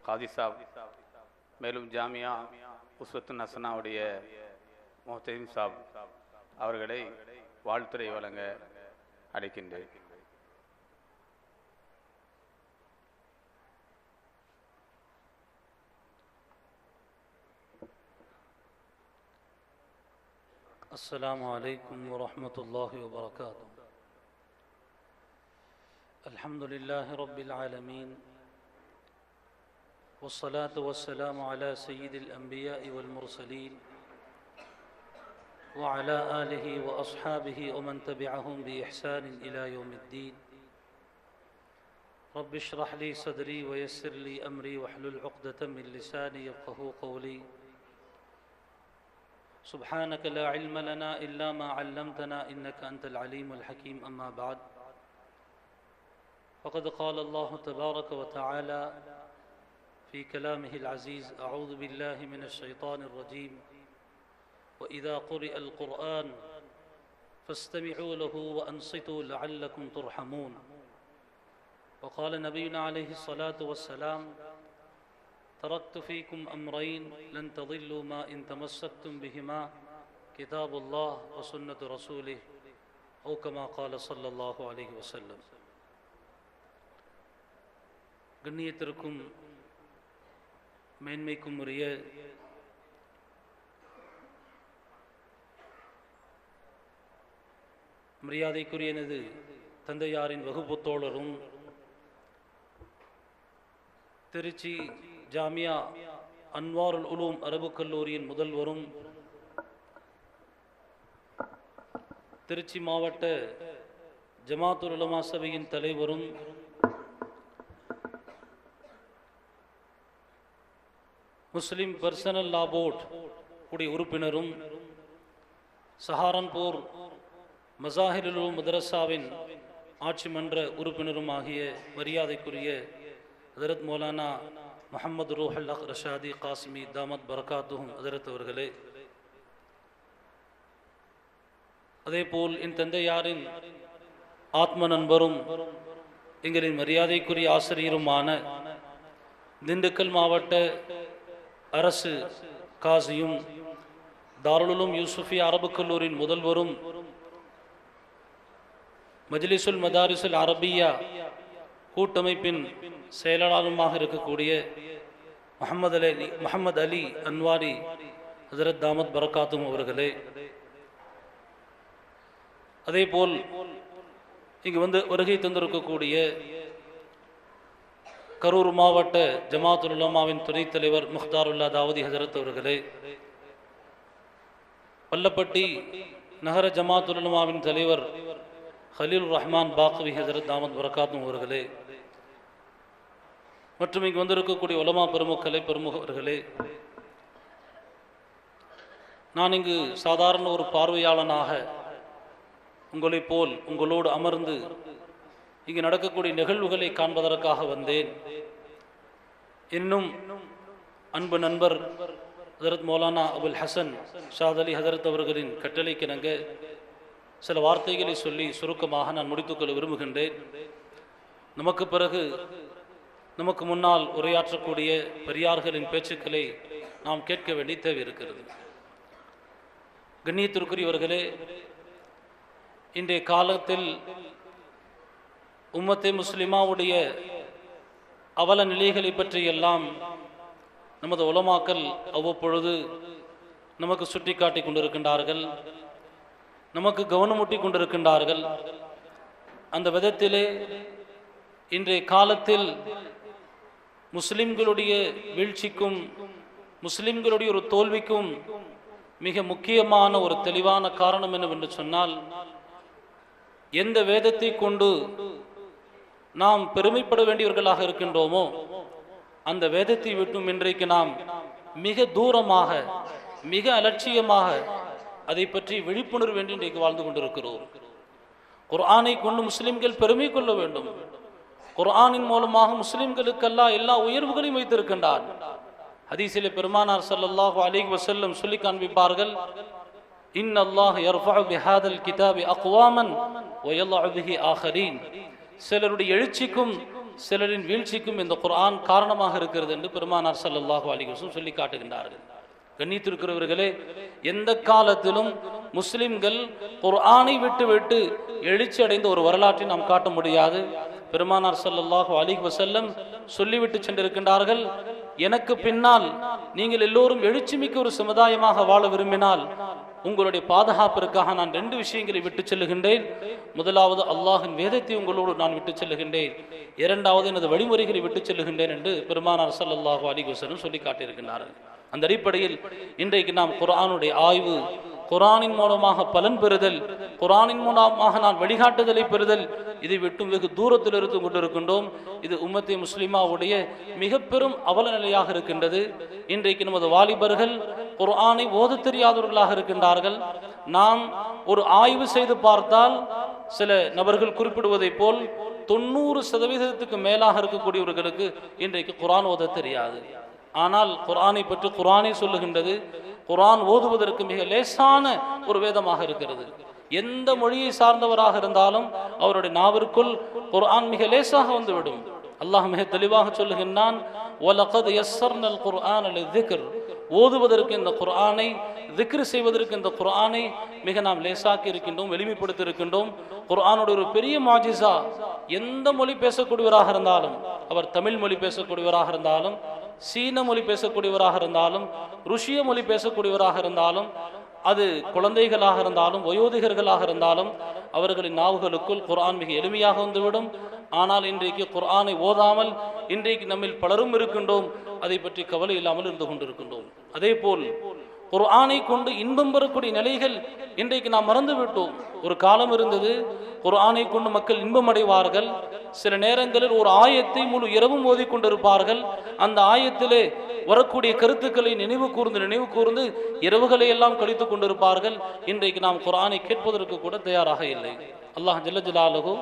காதி சாப், மேலும் ஜாமியா உஸ்வத்துன் ஹசனாவுடைய முஹ்ததீம் சாப் அவர்களை வாழ்த்துரை வழங்க அழைக்கின்றேன். السلام عليكم ورحمة الله وبركاته. الحمد لله رب العالمين، والصلاة والسلام على سيد الأنبياء والمرسلين وعلى آله وأصحابه ومن تبعهم بإحسان إلى يوم الدين. رب اشرح لي صدري ويسر لي أمري واحلل عقدة من لساني يفقهوا قولي. سبحانك لا علم لنا إلا ما علمتنا إنك أنت العليم الحكيم. أما بعد، فقد قال الله تبارك وتعالى في كلامه العزيز: أعوذ بالله من الشيطان الرجيم، وإذا قرئ القرآن فاستمعوا له وأنصتوا لعلكم ترحمون. وقال نبينا عليه الصلاة والسلام: تركت فيكم أمرين لن تضلوا ما إن تمسكتم بهما، كتاب الله وسنة رسوله، أو كما قال صلى الله عليه وسلم. கண்ணியத்திற்கும் மேன்மைக்கும் உரிய மரியாதைக்குரியனது தந்தையாரின் வகுப்புத்தோழரும் திருச்சி ஜாமியா அன்வாருல் உலூம் அரபு கல்லூரியின் முதல்வரும் திருச்சி மாவட்ட ஜமாத்துல் உலமா சபையின் தலைவரும் முஸ்லிம் பர்சனல் லா போர்ட் உடைய உறுப்பினரும் சஹாரன்பூர் மசாஹிருல் உலூம் மதரசாவின் ஆட்சி மன்ற உறுப்பினரும் ஆகிய மரியாதைக்குரிய ஹதரத் மௌலானா முஹம்மது ரூஹுல் ஹக் ரஷாதி காசிமி தாமத் பரகாத்துஹும் ஹதரத் அவர்களே, அதேபோல் என் தந்தையாரின் ஆத்ம நண்பரும் எங்களின் மரியாதைக்குரிய ஆசிரியருமான திண்டுக்கல் மாவட்ட அரசு காசியும் தாருல் உலூம் யூசுஃபியா அரபு கல்லூரியின் முதல்வரும் மஜ்லிசுல் மதாரிசுல் அரபியா கூட்டமைப்பின் செயலாளருமாக இருக்கக்கூடிய முஹம்மது அலி அன்வாரி ஹஜரத் தாமத் பரகாத்தும் அவர்களே, அதேபோல் இங்கு வந்து வருகை தந்திருக்கக்கூடிய கரூர் மாவட்ட ஜமாத்துல் உலமாவின் துணைத் தலைவர் முக்தாருல்லா தாவூதி ஹஜரத் அவர்களே, பல்லப்பட்டி நகர ஜமாத்துல் உலமாவின் தலைவர் ஹலீல் ரஹ்மான் பாக்வி ஹஜரத் தாமத் பரகாத்தும் அவர்களே, மற்றும் இங்கு வந்திருக்கக்கூடிய உலமா பெருமுகர்களே, நான் இங்கு சாதாரண ஒரு பார்வையாளனாக உங்களைப் போல் உங்களோடு அமர்ந்து இங்கு நடக்கக்கூடிய நிகழ்வுகளை காண்பதற்காக வந்தேன். இன்னும் அன்பு நண்பர் ஹதரத் மௌலானா அபுல் ஹசன் ஷாத் அலி ஹதரத் அவர்களின் கட்டளைக்கிணங்க சில வார்த்தைகளை சொல்லி சுருக்கமாக நான் முடித்துக்கொள்ள விரும்புகின்றேன். நமக்கு பிறகு நமக்கு முன்னால் உரையாற்றக்கூடிய பெரியார்களின் பேச்சுக்களை நாம் கேட்க வேண்டிய தேவை இருக்கிறது. கண்ணியத்திற்குரியவர்களே, இன்றைய காலத்தில் உம்மத்தே முஸ்லிமாவுடைய அவல நிலைகளை பற்றி எல்லாம் நமது உலமாக்கள் அவ்வப்பொழுது நமக்கு சுட்டி காட்டி கொண்டிருக்கின்றார்கள், நமக்கு கவனமூட்டி கொண்டிருக்கின்றார்கள். அந்த விதத்திலே இன்றைய காலத்தில் முஸ்லிம்களுடைய வீழ்ச்சிக்கும் முஸ்லிம்களுடைய ஒரு தோல்விக்கும் மிக முக்கியமான ஒரு தெளிவான காரணம் என்னவென்று சொன்னால், எந்த வேதத்தை கொண்டு நாம் பெருமைப்பட வேண்டியவர்களாக இருக்கின்றோமோ அந்த வேதத்தை விட்டும் இன்றைக்கு நாம் மிக தூரமாக மிக அலட்சியமாக அதை பற்றி விழிப்புணர்வு என்று இன்றைக்கு வாழ்ந்து கொண்டிருக்கிறோம். குர்ஆனை கொண்டு முஸ்லிம்கள் பெருமை கொள்ள வேண்டும். குர்ஆனின் மூலமாக முஸ்லிம்களுக்கு அல்லாஹ் எல்லா உயர்வுகளையும் வைத்திருக்கின்றார். ஹதீஸிலே பெருமானார் ஸல்லல்லாஹு அலைஹி வஸல்லம் சொல்லி காண்பிப்பார்கள், இன்னல்லாஹ் யர்ஃபஉ பிஹாதல் கிதாபி அக்வாமன் வ யல்உ பிஹி ஆகரீன். சிலருடைய எழுச்சிக்கும் சிலரின் வீழ்ச்சிக்கும் இந்த குர்ஆன் காரணமாக இருக்கிறது என்று பெருமானார் ஸல்லல்லாஹு அலைஹி வஸல்லம் சொல்லி காட்டுகின்றார்கள். கண்ணியத்திற்கிறவர்களே, எந்த காலத்திலும் முஸ்லிம்கள் குர்ஆனை விட்டு எழுச்சி அடைந்த ஒரு வரலாற்றை நாம் காட்ட முடியாது. பெருமானார் ஸல்லல்லாஹு அலைஹி வஸல்லம் சொல்லிவிட்டு சென்றிருக்கின்றார்கள், எனக்கு பின்னால் நீங்கள் எல்லோரும் எழுச்சிமிக்க ஒரு சமுதாயமாக வாழ விரும்பினால் உங்களுடைய பாதுகாப்பிற்காக நான் 2 விஷயங்களை விட்டு செல்லுகின்றேன். முதலாவது அல்லாஹின் வேதத்தை உங்களோடு நான் விட்டு செல்லுகின்றேன், இரண்டாவது எனது வழிமுறைகளை விட்டு செல்லுகின்றேன் என்று பெருமானார் ஸல்லல்லாஹு அலைஹி வஸல்லம் சொல்லி காட்டியிருக்கின்றார்கள். அந்த அடிப்படையில் இன்றைக்கு நாம் குர்ஆனுடைய ஆய்வு, குர்ஆனின் மூலமாக பலன் பெறுதல், குர்ஆனின் மூலமாக நான் வழிகாட்டுதலை பெறுதல், இதை விட்டும் வெகு தூரத்தில் இருந்து கொண்டிருக்கின்றோம். இது உம்மத்தே முஸ்லிமாவுடைய மிக பெரும் அவல நிலையாக இருக்கின்றது. இன்றைக்கு நமது வாலிபர்கள் குர்ஆனை ஓத தெரியாதவர்களாக இருக்கின்றார்கள். நாம் ஒரு ஆய்வு செய்து பார்த்தால் சில நபர்கள் குறிப்பிடுவதை போல் 90% மேலாக இருக்கக்கூடியவர்களுக்கு இன்றைக்கு குர்ஆன் ஓத தெரியாது. ஆனால் குர்ஆனை பற்றி குர்ஆனை சொல்லுகின்றது, குர்ஆன் ஓதுவதற்கு மிக லேசான ஒரு வேதமாக இருக்கிறது. எந்த மொழியை சார்ந்தவராக இருந்தாலும் அவருடைய நாவிற்குள் குர்ஆன் மிக லேசாக வந்துவிடும். அல்லாஹ் மிக தெளிவாக சொல்லுகின்றான், வலகத் யஸ்ஸர்னல் குர்ஆன லிذிக்ர், ஓதுவதற்கு இந்த குர்ஆனை, திக்ர் செய்வதற்கு இந்த குர்ஆனை மிக நாம் லேசாக்கி இருக்கின்றோம், எளிமைப்படுத்தி இருக்கின்றோம். குர்ஆனுடைய ஒரு பெரிய மாஜிசா, எந்த மொழி பேசக்கூடியவராக இருந்தாலும், அவர் தமிழ் மொழி பேசக்கூடியவராக இருந்தாலும், சீன மொழி பேசக்கூடியவராக இருந்தாலும், ருஷ்ய மொழி பேசக்கூடியவராக இருந்தாலும், அது குழந்தைகளாக இருந்தாலும் வயோதிகர்களாக இருந்தாலும் அவர்களின் நாவுகளுக்குள் குர்ஆன் மிக எளிமையாக வந்துவிடும். ஆனால் இன்றைக்கு குர்ஆனை ஓதாமல் இன்றைக்கு நம்மில் பலரும் இருக்கின்றோம், அதை பற்றி கவலை இல்லாமல் இருந்து கொண்டிருக்கின்றோம். அதே போல் குர்ஆனை கொண்டு இன்பம் பெறக்கூடிய நிலைகள் இன்றைக்கு நாம் மறந்து விட்டோம். ஒரு காலம் இருந்தது, குர்ஆனை கொண்டு மக்கள் இன்பம் அடைவார்கள். சில நேரங்களில் ஒரு ஆயத்தை முழு இரவும் ஓதிக்கொண்டிருப்பார்கள். அந்த ஆயத்திலே வரக்கூடிய கருத்துக்களை நினைவு கூர்ந்து இரவுகளை எல்லாம் கழித்து கொண்டிருப்பார்கள். இன்றைக்கு நாம் குர்ஆனை கேட்பதற்கு கூட தயாராக இல்லை. அல்லாஹ் ஜல்ல ஜலாலுஹு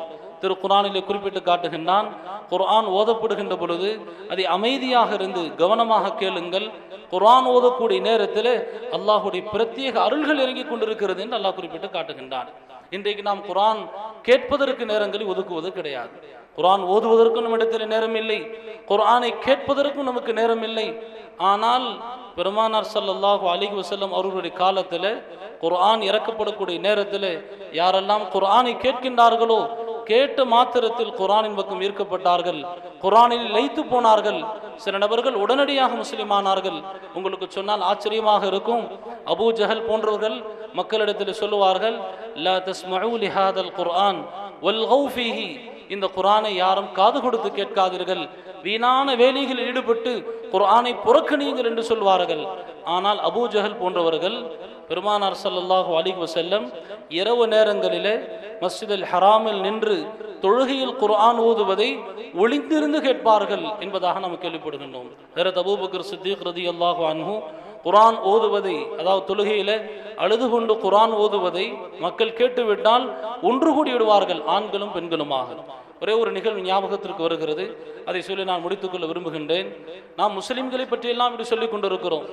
திரு குர்ஆனிலே குறிப்பிட்டு காட்டுகின்றான், குர்ஆன் ஓதப்படுகின்ற பொழுது அதை அமைதியாக இருந்து கவனமாக கேளுங்கள். குர்ஆன் ஓதக்கூடிய நேரத்தில் அல்லாஹுடைய பிரத்யேக அருள்கள் இறங்கி கொண்டிருக்கிறது என்று அல்லாஹ் குறிப்பிட்டு காட்டுகின்றான். இன்றைக்கு நாம் குர்ஆன் கேட்பதற்கு நேரங்களை ஒதுக்குவது கிடையாது. குர்ஆன் ஓதுவதற்கும் நம்மிடத்தில் நேரம் இல்லை, குர்ஆனை கேட்பதற்கும் நமக்கு நேரம் இல்லை. ஆனால் பெருமானார் ஸல்லல்லாஹு அலைஹி வஸல்லம் அவர்களுடைய காலத்தில் குர்ஆன் இறக்கப்படக்கூடிய நேரத்தில் யாரெல்லாம் குர்ஆனை கேட்கின்றார்களோ கேட்ட மாத்திரத்தில் குர்ஆனின் பக்கம் ஈர்க்கப்பட்டார்கள், குர்ஆனில் லயித்து போனார்கள். சில நபர்கள் உடனடியாக முஸ்லிமானார்கள். உங்களுக்கு சொன்னால் ஆச்சரியமாக இருக்கும், அபூ ஜஹல் போன்றவர்கள் மக்களிடத்தில் சொல்லுவார்கள், லா தஸ்மஉ லிஹாதல் குர்ஆன் வல்கௌ ஃபீஹி, இந்த குர்ஆனை யாரும் காது கொடுத்து கேட்காதீர்கள், வீணான வேலைகளில் ஈடுபட்டு குர்ஆனை புறக்கணியுங்கள் என்று சொல்வார்கள். ஆனால் அபூ ஜஹல் போன்றவர்கள் பெருமானார் ஸல்லல்லாஹு அலைஹி வஸல்லம் இரவு நேரங்களிலே மஸ்ஜிதுல் ஹராமில் நின்று தொழுகையில் குர்ஆன் ஓதுவதை ஒளிந்திருந்து கேட்பார்கள் என்பதாக நாம் கேள்விப்படுகின்றோம். ஹஜ்ரத் அபூபக்கர் சித்திக் ரலியல்லாஹு அன்ஹு குர்ஆன் ஓதுவதை, அதாவது தொழுகையில அழுது கொண்டு குர்ஆன் ஓதுவதை மக்கள் கேட்டுவிட்டால் ஒன்று கூடி விடுவார்கள், ஆண்களும் பெண்களுமாக. ஒரே ஒரு நிகழ்வு ஞாபகத்திற்கு வருகிறது, அதை சொல்லி நான் முடித்துக்கொள்ள விரும்புகின்றேன். நாம் முஸ்லிம்களை பற்றி எல்லாம் இப்படி சொல்லிக் கொண்டிருக்கிறோம்,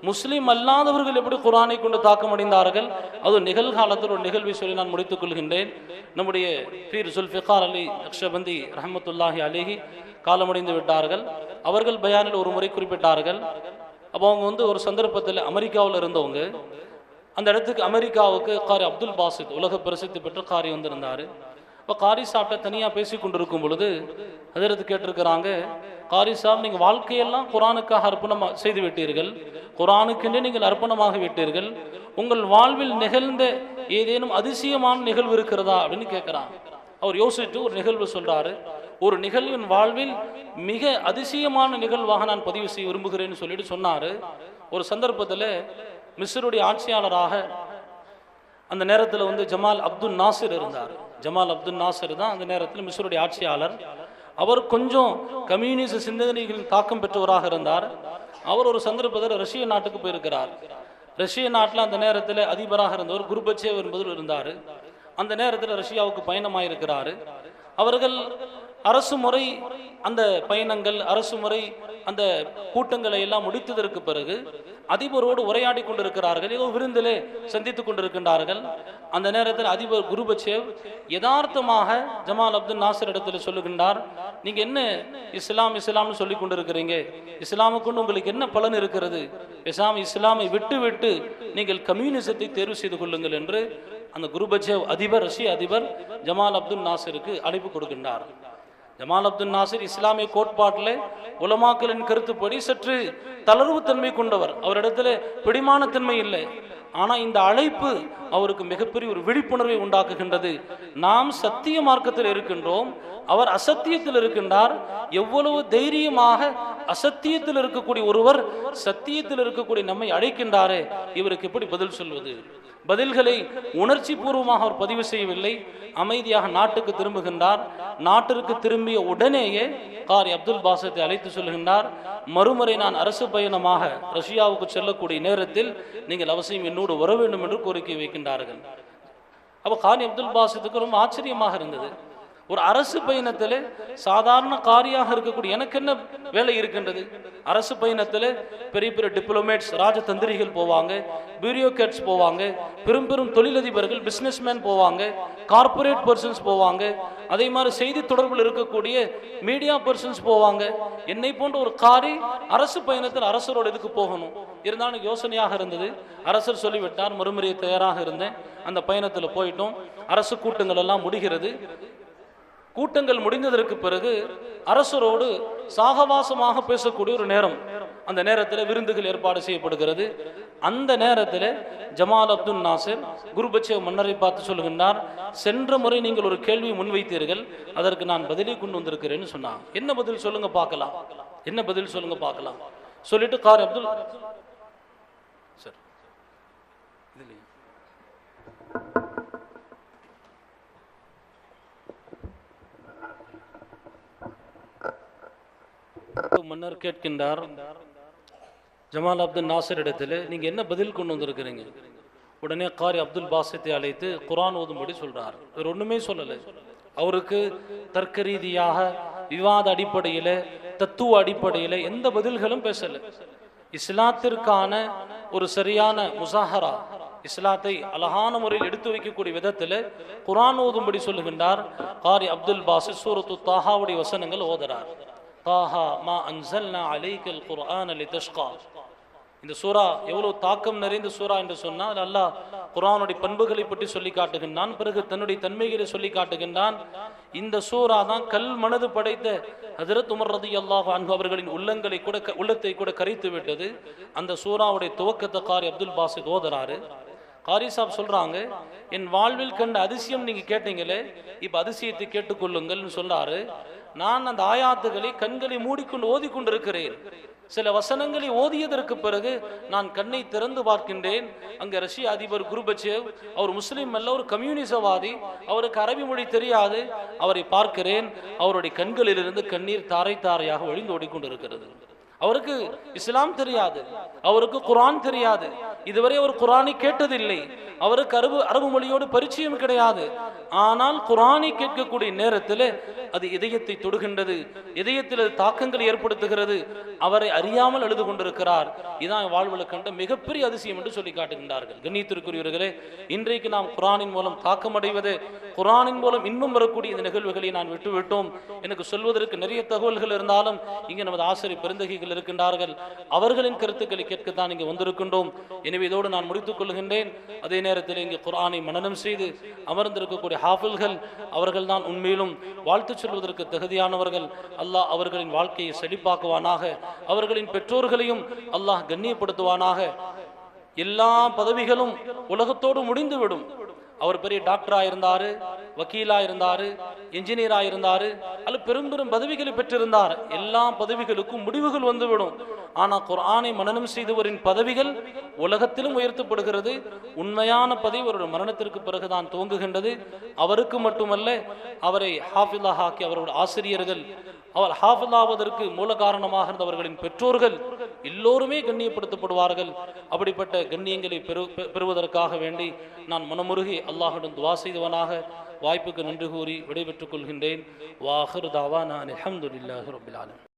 முஸ்லிம் அல்லாதவர்கள் எப்படி குர்ஆனை கொண்டு தாக்கம் அடைந்தார்கள், அது நிகழ்காலத்தில் ஒரு நிகழ்வை சொல்லி நான் முடித்துக் கொள்கின்றேன். நம்முடைய பீர் சுல்ஃபிகார் அலி நக்ஷபந்தி ரஹ்மத்துல்லாஹி அலைஹி காலமடைந்து விட்டார்கள். அவர்கள் பயானில் ஒரு முறை குறிப்பிட்டார்கள், அப்போ அவங்க ஒரு சந்தர்ப்பத்தில் அமெரிக்காவில் இருந்தவங்க, அந்த இடத்துக்கு அமெரிக்காவுக்கு காரி அப்துல் பாசித், உலக பிரசித்தி பெற்ற காரி வந்திருந்தார். இப்போ காரி சாப்பிட்ட தனியாக பேசி கொண்டிருக்கும் பொழுது ஹஜ்ரத் கேட்டிருக்கிறாங்க, காரி சாப், நீங்கள் வாழ்க்கையெல்லாம் குர்ஆனுக்காக அர்ப்பணமாக செய்து விட்டீர்கள், குர்ஆனுக்கென்றே நீங்கள் அர்ப்பணமாக விட்டீர்கள், உங்கள் வாழ்வில் நிகழ்ந்த ஏதேனும் அதிசயமான நிகழ்வு இருக்கிறதா அப்படின்னு கேட்குறாங்க. அவர் யோசித்து ஒரு நிகழ்வு சொல்கிறாரு, ஒரு நிகழ்வின் வாழ்வில் மிக அதிசயமான நிகழ்வாக நான் பதிவு செய்ய விரும்புகிறேன்னு சொல்லிட்டு சொன்னார். ஒரு சந்தர்ப்பத்தில் மிஸ்ருடைய ஆட்சியாளராக அந்த நேரத்தில் ஜமால் அப்துல் நாசிர் இருந்தார். ஜமால் அப்துல் நாசிர் தான் அந்த நேரத்தில் மிஸ்ருடைய ஆட்சியாளர். அவர் கொஞ்சம் கம்யூனிஸ்ட் சிந்தனைகளின் தாக்கம் பெற்றவராக இருந்தார். அவர் ஒரு சந்தர்ப்பத்தில் ரஷ்ய நாட்டுக்கு போயிருக்கிறார். ரஷ்ய நாட்டில் அந்த நேரத்தில் அதிபராக இருந்தவர் குர்பச்சேவ் என்பவர் இருந்தார். அந்த நேரத்தில் ரஷ்யாவுக்கு பயணமாயிருக்கிறாரு. அவர்கள் அரசு முறை அந்த பயணங்கள், அரசு முறை அந்த கூட்டங்களை எல்லாம் முடித்ததற்கு பிறகு அதிபரோடு உரையாடி கொண்டிருக்கிறார்கள், ஏதோ விருந்திலே சந்தித்துக் கொண்டிருக்கின்றார்கள். அந்த நேரத்தில் அதிபர் குருபச்சேவ் யதார்த்தமாக ஜமால் அப்துல் நாசர் இடத்துல சொல்லுகின்றார், நீங்க என்ன இஸ்லாம்னு சொல்லி கொண்டிருக்கிறீங்க, இஸ்லாமுக்கு உங்களுக்கு என்ன பலன் இருக்கிறது, இஸ்லாமை விட்டு விட்டு நீங்கள் கம்யூனிசத்தை தேர்வு செய்து கொள்ளுங்கள் என்று அந்த குருபச்சேவ் அதிபர், ரஷ்ய அதிபர் ஜமால் அப்துல் நாசருக்கு அழைப்பு கொடுக்கின்றார். ஜமால் அப்துல் நாசர் இஸ்லாமிய கோட்பாட்டில் உலமாக்களின் கருத்துப்படி சற்று தளர்வு தன்மை கொண்டவர், அவரிடத்துல பிடிமானத்தன்மை இல்லை. ஆனால் இந்த அழைப்பு அவருக்கு மிகப்பெரிய ஒரு விழிப்புணர்வை உண்டாக்குகின்றது. நாம் சத்திய மார்க்கத்தில் இருக்கின்றோம், அவர் அசத்தியத்தில் இருக்கின்றார். எவ்வளவு தைரியமாக அசத்தியத்தில் இருக்கக்கூடிய ஒருவர் சத்தியத்தில் இருக்கக்கூடிய நம்மை அழைக்கின்றாரே, இவருக்கு எப்படி பதில் சொல்வது? பதில்களை உணர்ச்சி பூர்வமாக அவர் பதிவு செய்யவில்லை, அமைதியாக நாட்டுக்கு திரும்புகின்றார். நாட்டிற்கு திரும்பிய உடனேயே காரி அப்துல் பாசத்தை அழைத்து சொல்லுகின்றார், மறுமுறை நான் அரசு பயணமாக ரஷ்யாவுக்கு செல்லக்கூடிய நேரத்தில் நீங்கள் அவசியம் என்னோடு வர வேண்டும் என்று கோரிக்கை வைக்கின்றார்கள். அப்போ காரி அப்துல் பாசத்துக்கு ரொம்ப ஆச்சரியமாக இருந்தது. ஒரு அரசு பயணத்தில் சாதாரண காரியாக இருக்கக்கூடிய எனக்கு என்ன வேலை இருக்கின்றது? அரசு பயணத்தில் பெரிய பெரிய டிப்ளமேட்ஸ், ராஜதந்திரிகள் போவாங்க, பியூரோக்ராட்ஸ் போவாங்க, பெரும் பெரும் தொழிலதிபர்கள், பிஸ்னஸ்மேன் போவாங்க, கார்பரேட் பர்சன்ஸ் போவாங்க, அதே மாதிரி செய்தி தொடர்பில் இருக்கக்கூடிய மீடியா பர்சன்ஸ் போவாங்க. என்னை போன்ற ஒரு காரி அரசு பயணத்தில் அரசரோடு எதுக்கு போகணும்? இருந்தாலும் யோசனையாக இருந்தது. அரசர் சொல்லிவிட்டார், மறுமுறையை தயாராக இருந்தேன். அந்த பயணத்தில் போயிட்டோம். அரசு கூட்டங்கள் எல்லாம் முடிகிறது. கூட்டங்கள் முடிந்ததற்கு பிறகு அரசரோடு சாகவாசமாக பேசக்கூடிய ஒரு நேரம். அந்த நேரத்தில் விருந்துகள் ஏற்பாடு செய்யப்படுகிறது. அந்த நேரத்தில் ஜமால் அப்துல் நாசர் குருபச்சேவ் மன்னரை பார்த்து சொல்லுகின்றார், சென்ற முறை நீங்கள் ஒரு கேள்வி முன்வைத்தீர்கள், அதற்கு நான் பதிலை கொண்டு வந்திருக்கிறேன்னு சொன்னாங்க. என்ன பதில் சொல்லுங்க பார்க்கலாம், என்ன பதில் சொல்லுங்க பார்க்கலாம் சொல்லிட்டு காரி அப்துல் சார் மன்னர் கேட்கின்றார், ஜமால் அப்துல் நாசர் இடத்துல நீங்க என்ன பதில் கொண்டு வந்திருக்கிறீங்க? உடனே காரி அப்துல் பாசத்தை அழைத்து குர்ஆன் ஓதும்படி சொல்றார். இவர் ஒண்ணுமே சொல்லலை. அவருக்கு தர்க்க ரீதியாக விவாத அடிப்படையில், தத்துவ அடிப்படையில் எந்த பதில்களும் பேசல. இஸ்லாத்திற்கான ஒரு சரியான முசாஹரா, இஸ்லாத்தை அழகான முறையில் எடுத்து வைக்கக்கூடிய விதத்தில் குர்ஆன் ஓதும்படி சொல்லுகின்றார். காரி அப்துல் பாசித் சூரத்து தாஹாவுடைய வசனங்கள் ஓதுறார். தாஹா மா அன்ஸல்னா அலைக்கல் குர்ஆன லிதஷ்கா. இந்த சூரா எவ்வளவு தாக்கம் நிறைந்த சூரா என்று சொன்னால், அல்லாஹ் குர்ஆனுடைய பண்புகளை பற்றி சொல்லி காட்டுகின்றான், பிறகு தன்னுடைய தன்மைகளை சொல்லி காட்டுகின்றான். இந்த சூரா தான் கல் மனது படைத்த ஹஜ்ரத் உமர் ரலியல்லாஹு அன்ஹு அவர்களின் உள்ளத்தை கூட கரைத்து விட்டது. அந்த சூராவுடைய துவக்கத்தை காரி அப்துல் பாசித் ஓதுறாரு. காரி சாப் சொல்றாங்க, என் வாழ்வில் கண்ட அதிசயம் நீங்க கேட்டீங்களே, இப்ப அதிசயத்தை கேட்டுக்கொள்ளுங்கள்னு சொல்றாரு. நான் அந்த ஆயாத்துகளை கண்களை மூடிக்கொண்டு ஓதிக்கொண்டிருக்கிறேன். சில வசனங்களை ஓதியதற்கு பிறகு நான் கண்ணை திறந்து பார்க்கின்றேன். அங்க ரஷ்ய அதிபர் குருபச்சேவ், அவர் முஸ்லீம் அல்ல, ஒரு கம்யூனிசவாதி, அவருக்கு அரபி மொழி தெரியாது. அவரை பார்க்கிறேன், அவருடைய கண்களிலிருந்து கண்ணீர் தாரை தாரையாக வழிந்து ஓடிக்கொண்டிருக்கிறது. அவருக்கு இஸ்லாம் தெரியாது, அவருக்கு குர்ஆன் தெரியாது, இதுவரை அவர் குர்ஆனை கேட்டதில்லை, அவருக்கு அரபு மொழியோடு பரிச்சயம் கிடையாது. ஆனால் குர்ஆனை கேட்கக்கூடிய நேரத்தில் அது இதயத்தை தொடுகின்றது, இதயத்தில் அது தாக்கங்களை ஏற்படுத்துகிறது. அவரை அறியாமல் அழுது கொண்டிருக்கிறார். இதான் வாழ்வில் கண்ட மிகப்பெரிய அதிசயம் என்று சொல்லி காட்டுகின்றார்கள். கண்ணியத்திற்குரியவர்களே, இன்றைக்கு நாம் குர்ஆனின் மூலம் தாக்கமடைவது, குர்ஆனின் மூலம் இன்னும் வரக்கூடிய இந்த நிகழ்வுகளை நான் விட்டுவிட்டோம். எனக்கு சொல்வதற்கு நிறைய தகவல்கள் இருந்தாலும் இங்கே நமது ஆசிரியர் பெருந்தகைகள் இருக்கின்றார்கள், அவர்களின் கருத்துக்களை கேட்கத்தான் இங்கே வந்திருக்கின்றோம். எனவே இதோடு நான் முடித்துக் கொள்கின்றேன். அதே நேரத்தில் இங்கே குர்ஆனை மனனம் செய்து அமர்ந்திருக்கக்கூடிய ஹாஃபில்கள், அவர்கள் தான் உண்மையிலும் வாழ்த்து சொல்வதற்கு தகுதியானவர்கள். அல்லாஹ் அவர்களின் வாழ்க்கையை செழிப்பாக்குவானாக, அவர்களின் பெற்றோர்களையும் அல்லாஹ் கண்ணியப்படுத்துவானாக. எல்லா பதவிகளும் உலகத்தோடு முடிந்துவிடும். அவர் பெரிய டாக்டரா இருந்தாரு, வக்கீலா இருந்தாரு, என்ஜினியரா இருந்தாரு, அல்ல பெரும் பெரும் பதவிகளை பெற்றிருந்தார். எல்லா பதவிகளுக்கும் முடிவுகள் வந்துவிடும். ஆனா குர்ஆனை மனனம் செய்தவரின் பதவிகள் உலகத்திலும் உயர்த்தப்படுகிறது. உண்மையான பதவி ஒரு மரணத்திற்கு பிறகுதான் துவங்குகின்றது. அவருக்கு மட்டுமல்ல, அவரை ஹாஃபிலா ஆக்கி அவருடைய ஆசிரியர்கள், அவர் ஹாஃபிலாவதற்கு மூல காரணமாக இருந்தவர்களின் பெற்றோர்கள் எல்லோருமே கண்ணியப்படுத்தப்படுவார்கள். அப்படிப்பட்ட கண்ணியங்களை பெறுவதற்காக வேண்டி நான் மனமுருகி அல்லாஹ்விடம் துஆ செய்தவனாக வாய்ப்புக்கு நன்றி கூறி விடைபெற்றுக் கொள்கின்றேன். வாஹிர் தாவானா அல்ஹம்துலில்லாஹி ரப்பில் ஆலமீன்.